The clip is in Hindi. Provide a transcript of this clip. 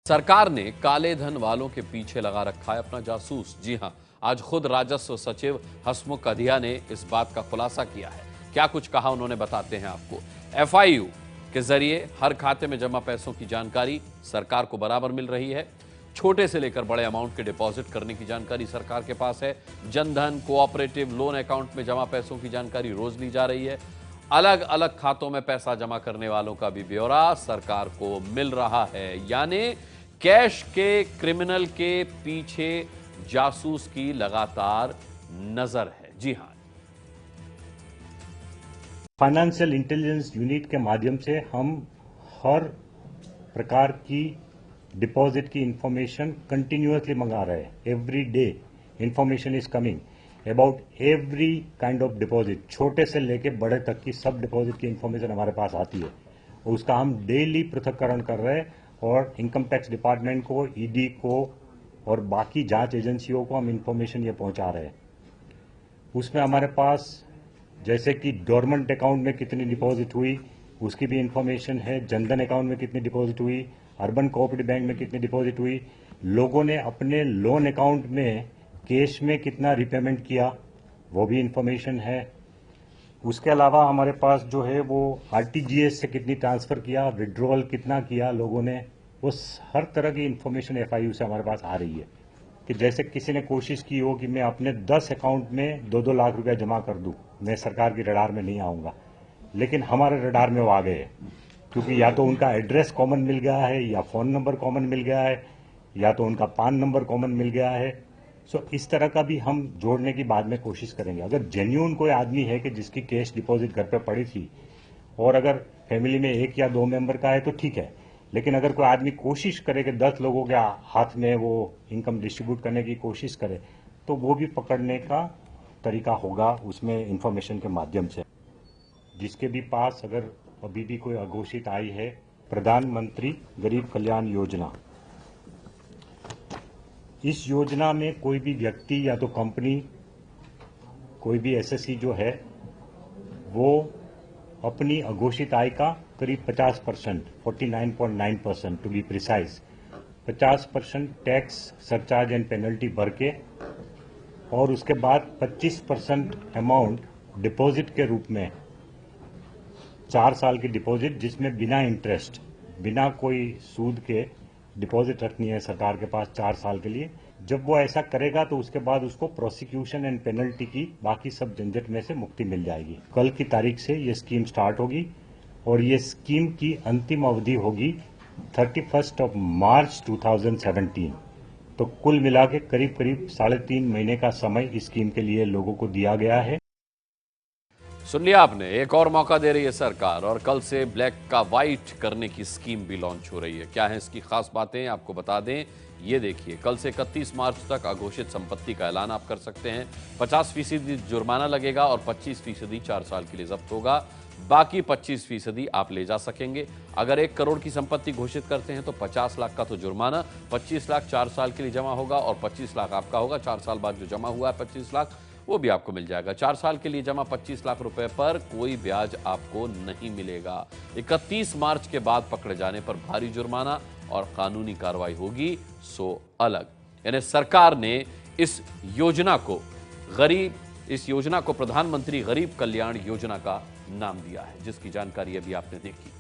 सरकार ने काले धन वालों के पीछे लगा रखा है अपना जासूस। जी हां, आज खुद राजस्व सचिव हसमुख अधिया ने इस बात का खुलासा किया है। क्या कुछ कहा उन्होंने, बताते हैं आपको। एफआईयू के जरिए हर खाते में जमा पैसों की जानकारी सरकार को बराबर मिल रही है। छोटे से लेकर बड़े अमाउंट के डिपॉजिट करने की जानकारी सरकार के पास है। जनधन, कोऑपरेटिव लोन अकाउंट में जमा पैसों की जानकारी रोज ली जा रही है। अलग अलग खातों में पैसा जमा करने वालों का भी ब्यौरा सरकार को मिल रहा है। यानी कैश के क्रिमिनल के पीछे जासूस की लगातार नजर है। जी हां, फाइनेंशियल इंटेलिजेंस यूनिट के माध्यम से हम हर प्रकार की डिपॉजिट की इंफॉर्मेशन कंटिन्यूअसली मंगा रहे हैं। Every day information is coming about every kind of deposit, छोटे से लेके बड़े तक की सब डिपॉजिट की इंफॉर्मेशन हमारे पास आती है। उसका हम डेली पृथक्करण कर रहे हैं और इनकम टैक्स डिपार्टमेंट को, ईडी को और बाकी जांच एजेंसियों को हम इंफॉर्मेशन ये पहुंचा रहे हैं। उसमें हमारे पास जैसे कि डोरमेंट अकाउंट में कितनी डिपॉजिट हुई उसकी भी इंफॉर्मेशन है, जनधन अकाउंट में कितनी डिपॉजिट हुई, अर्बन कोऑपरेटिव बैंक में कितनी डिपॉजिट हुई, लोगों ने अपने लोन अकाउंट में कैश में कितना रिपेमेंट किया वो भी इंफॉर्मेशन है। उसके अलावा हमारे पास जो है वो आरटीजीएस से कितनी ट्रांसफर किया, विड्रॉल कितना किया लोगों ने, वो हर तरह की इंफॉर्मेशन एफआईयू से हमारे पास आ रही है। कि जैसे किसी ने कोशिश की हो कि मैं अपने 10 अकाउंट में 2-2 लाख रुपया जमा कर दूं, मैं सरकार की रडार में नहीं आऊंगा, लेकिन हमारे रडार में वो आ गए, क्योंकि या तो उनका एड्रेस कॉमन मिल गया है, या फोन नंबर कॉमन मिल गया है, या तो उनका पान नंबर कॉमन मिल गया है। सो इस तरह का भी हम जोड़ने की बाद में कोशिश करेंगे। अगर जेन्यून कोई आदमी है कि जिसकी कैश डिपॉजिट घर पे पड़ी थी और अगर फैमिली में 1 या 2 मेंबर का है तो ठीक है, लेकिन अगर कोई आदमी कोशिश करे कि 10 लोगों के हाथ में वो इनकम डिस्ट्रीब्यूट करने की कोशिश करे तो वो भी पकड़ने का तरीका होगा उसमें इंफॉर्मेशन के माध्यम से। जिसके भी पास अगर अभी भी कोई अघोषित आई है, प्रधानमंत्री गरीब कल्याण योजना, इस योजना में कोई भी व्यक्ति या तो कंपनी, कोई भी एसएससी जो है वो अपनी अघोषित आय का करीब 50%, 49.9% to be precise, 50% tax, surcharge and penalty भर के और उसके बाद 25% अमाउंट डिपॉजिट के रूप में 4 साल की डिपॉजिट, जिसमें बिना इंटरेस्ट, बिना कोई सूद के डिपॉजिट रखनी है सरकार के पास 4 साल के लिए। जब वो ऐसा करेगा तो उसके बाद उसको प्रोसिक्यूशन एंड पेनल्टी की बाकी सब झंझट में से मुक्ति मिल जाएगी। कल की तारीख से ये स्कीम स्टार्ट होगी और ये स्कीम की अंतिम अवधि होगी 31 मार्च 2017। तो कुल मिला के करीब करीब 3.5 महीने का समय इस स्कीम के लिए लोगों को दिया गया है। सुन लिया आपने, एक और मौका दे रही है सरकार और कल से ब्लैक का व्हाइट करने की स्कीम भी लॉन्च हो रही है। क्या है इसकी खास बातें, आपको बता दें। ये देखिए, कल से 31 मार्च तक अघोषित संपत्ति का ऐलान आप कर सकते हैं। 50% जुर्माना लगेगा और 25% 4 साल के लिए जब्त होगा। बाकी 25% आप ले जा सकेंगे। अगर 1 करोड़ की संपत्ति घोषित करते हैं तो 50 लाख का तो जुर्माना, 25 लाख 4 साल के लिए जमा होगा और 25 लाख आपका होगा। 4 साल बाद जो जमा हुआ है 25 लाख वो भी आपको मिल जाएगा। 4 साल के लिए जमा 25 लाख रुपए पर कोई ब्याज आपको नहीं मिलेगा। 31 मार्च के बाद पकड़े जाने पर भारी जुर्माना और कानूनी कार्रवाई होगी, सो अलग। यानी सरकार ने इस योजना को प्रधानमंत्री गरीब कल्याण योजना का नाम दिया है, जिसकी जानकारी अभी आपने देखी।